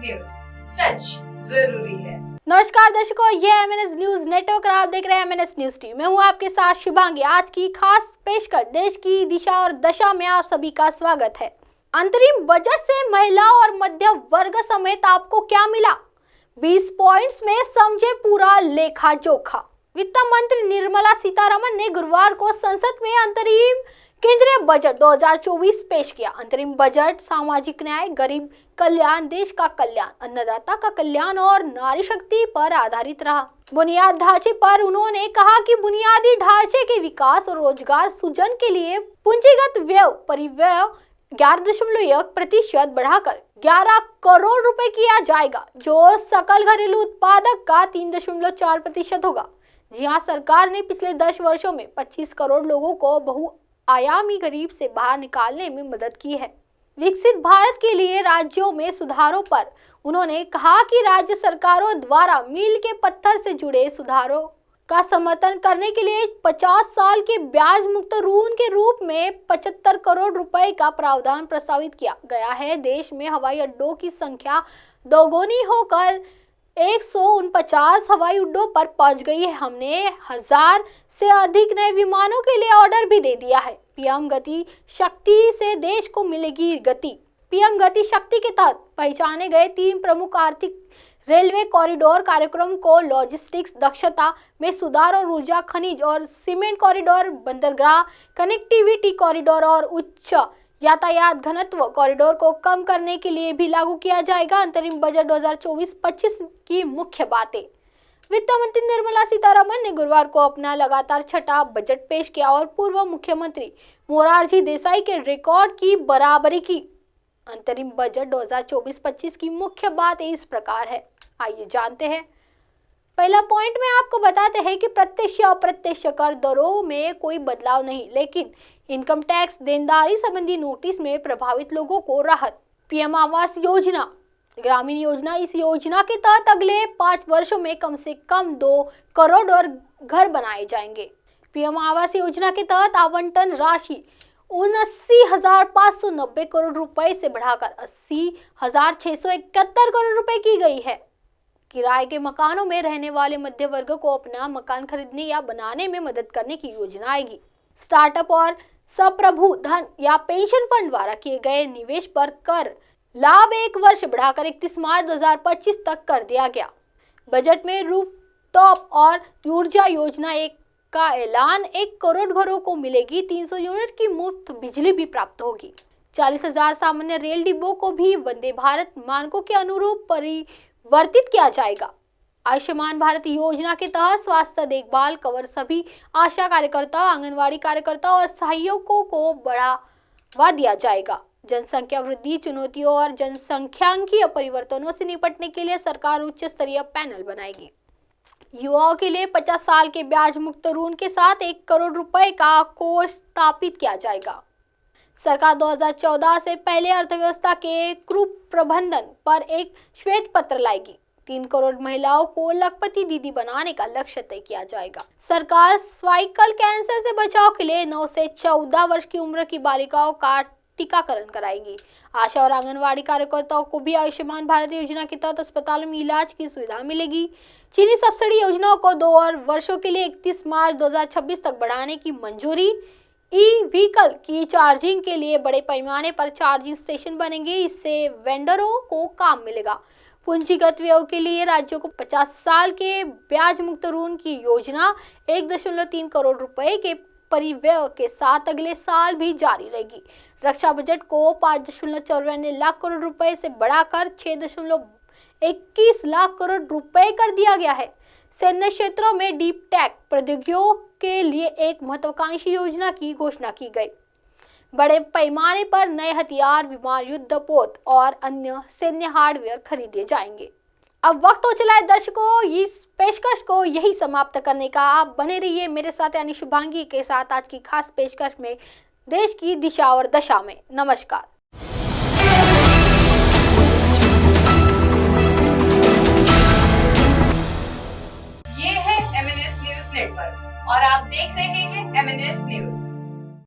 News, सच जरूरी है। नमस्कार दर्शकों, ये एमएनएस न्यूज नेटवर्क और आप देख रहे हैं एमएनएस न्यूज टीवी। मैं हूं आपके साथ शुभांगी। आज की खास पेशकश देश की दिशा और दशा में आप सभी का स्वागत है। अंतरिम बजट से महिला और मध्य वर्ग समेत आपको क्या मिला? 20 पॉइंट्स में समझे पूरा लेखा जोखा। वित्त मंत्री निर्मला सीतारमण ने गुरुवार को संसद में अंतरिम केंद्रीय बजट 2024 पेश किया। अंतरिम बजट सामाजिक न्याय, गरीब कल्याण, देश का कल्याण, अन्नदाता का कल्याण और नारी शक्ति पर आधारित रहा। बुनियाद ढांचे पर उन्होंने कहा कि बुनियादी ढांचे के विकास और रोजगार सृजन के लिए पूंजीगत व्यय परिव्यय 11.1% बढ़ाकर 11 करोड़ रुपए किया जाएगा, जो सकल घरेलू उत्पादक का 3.4% होगा। जी हाँ, सरकार ने पिछले 10 वर्षों में 25 करोड़ लोगों को बहुआयामी गरीब से बाहर निकालने में मदद की है। विकसित भारत के लिए राज्यों में सुधारों पर उन्होंने कहा कि राज्य सरकारों द्वारा मील के पत्थर से जुड़े सुधारों का समर्थन करने के लिए 50 साल के ब्याज मुक्त ऋण के रूप में 75 करोड़ रुपए का प्रावधान प्रस्तावित किया गया है। देश में हवाई अड्डों की संख्या दोगुनी होकर 149 हवाई अड्डों पर पहुंच गई है। हमने 1000 से अधिक नए विमानों के लिए ऑर्डर भी दे दिया है। पीएम गति शक्ति से देश को मिलेगी गति। पीएम गति शक्ति के तहत पहचाने गए 3 प्रमुख आर्थिक रेलवे कॉरिडोर कार्यक्रम को लॉजिस्टिक्स दक्षता में सुधार और ऊर्जा खनिज और सीमेंट कॉरिडोर, बंदरगाह कनेक्टिविटी कॉरिडोर और उच्च यातायात घनत्व कॉरिडोर को कम करने के लिए भी लागू किया जाएगा। अंतरिम बजट 2024-25 की मुख्य बातें। वित्त मंत्री निर्मला सीतारमण ने गुरुवार को अपना लगातार छठा बजट पेश किया और पूर्व मुख्यमंत्री मोरारजी देसाई के रिकॉर्ड की बराबरी की। अंतरिम बजट 2024-25 की मुख्य बात इस प्रकार है, आइए जानते हैं। पहला पॉइंट में आपको बताते हैं कि प्रत्यक्ष और अप्रत्यक्ष कर दरों में कोई बदलाव नहीं, लेकिन इनकम टैक्स देनदारी संबंधी नोटिस में प्रभावित लोगों को राहत। पीएम आवास योजना ग्रामीण योजना, इस योजना के तहत अगले 5 वर्षों में कम से कम 2 करोड़ और घर बनाए जाएंगे। पीएम आवास योजना के तहत आवंटन राशि 79,590 करोड़ रुपए से बढ़ाकर 80,671 करोड़ रुपए की गई है। किराए के मकानों में रहने वाले मध्य वर्ग को अपना मकान खरीदने या बनाने में मदद करने की योजना आएगी। स्टार्टअप और सप्रभु धन या पेंशन फंड द्वारा किए गए निवेश पर कर लाभ 1 वर्ष बढ़ाकर 31 मार्च 2025 तक कर दिया गया। बजट में रूफटॉप और ऊर्जा योजना का ऐलान। 1 करोड़ घरों को मिलेगी 300 यूनिट की मुफ्त बिजली भी प्राप्त होगी। 40,000 सामान्य रेल डिब्बों को भी वंदे भारत मानकों के अनुरूप परिवर्तित किया जाएगा। आयुष्मान भारत योजना के तहत स्वास्थ्य देखभाल कवर सभी आशा कार्यकर्ता, आंगनवाड़ी कार्यकर्ता और सहायकों को बढ़ावा दिया जाएगा। जनसंख्या वृद्धि, चुनौतियों और जनसंख्याकीय परिवर्तनों से निपटने के लिए सरकार उच्च स्तरीय पैनल बनाएगी। युवाओं के लिए 50 साल के ब्याज मुक्त ऋण के साथ 1 करोड़ रुपए का कोष स्थापित किया जाएगा। सरकार 2014 से पहले अर्थव्यवस्था के कुप्रबंधन पर एक श्वेत पत्र लाएगी। 3 करोड़ महिलाओं को लखपति दीदी बनाने का लक्ष्य तय किया जाएगा। सरकार सर्वाइकल कैंसर से बचाव के लिए 9 से 14 वर्ष की उम्र की बालिकाओं का टीकाकरण कराएंगी। आशा और आंगनवाड़ी कार्यकर्ताओं को भी आयुष्मान भारत योजना के तहत अस्पतालों में इलाज की सुविधा मिलेगी। चीनी सब्सिडी योजनाओं को 2 और वर्षों के लिए 31 मार्च 2026 तक बढ़ाने की मंजूरी। ई व्हीकल की चार्जिंग के लिए बड़े पैमाने पर चार्जिंग स्टेशन बनेंगे, इससे वेंडरों को काम मिलेगा। पूंजीगत व्यय के लिए राज्यों को 50 साल के ब्याज मुक्त ऋण की योजना 1.3 करोड़ रुपए के परिव्यय के साथ अगले साल भी जारी रहेगी। रक्षा बजट को 5.94 लाख करोड़ रुपए से बढ़ाकर 6.21 लाख करोड़ रुपए कर दिया गया है। सैन्य क्षेत्रों में डीप टेक प्रौद्योगिकियों के लिए एक महत्वाकांक्षी योजना की घोषणा की गई। बड़े पैमाने पर नए हथियार, विमान, युद्धपोत और अन्य सैन्य हार्डवेयर खरीदे जाएंगे। अब वक्त हो चला है दर्शकों इस पेशकश को यही समाप्त करने का। आप बने रहिए मेरे साथ यानी शुभांगी के साथ आज की खास पेशकश में देश की दिशा और दशा में। नमस्कार। ये है एमएनएस न्यूज नेटवर्क और आप देख रहे हैं एमएनएस न्यूज।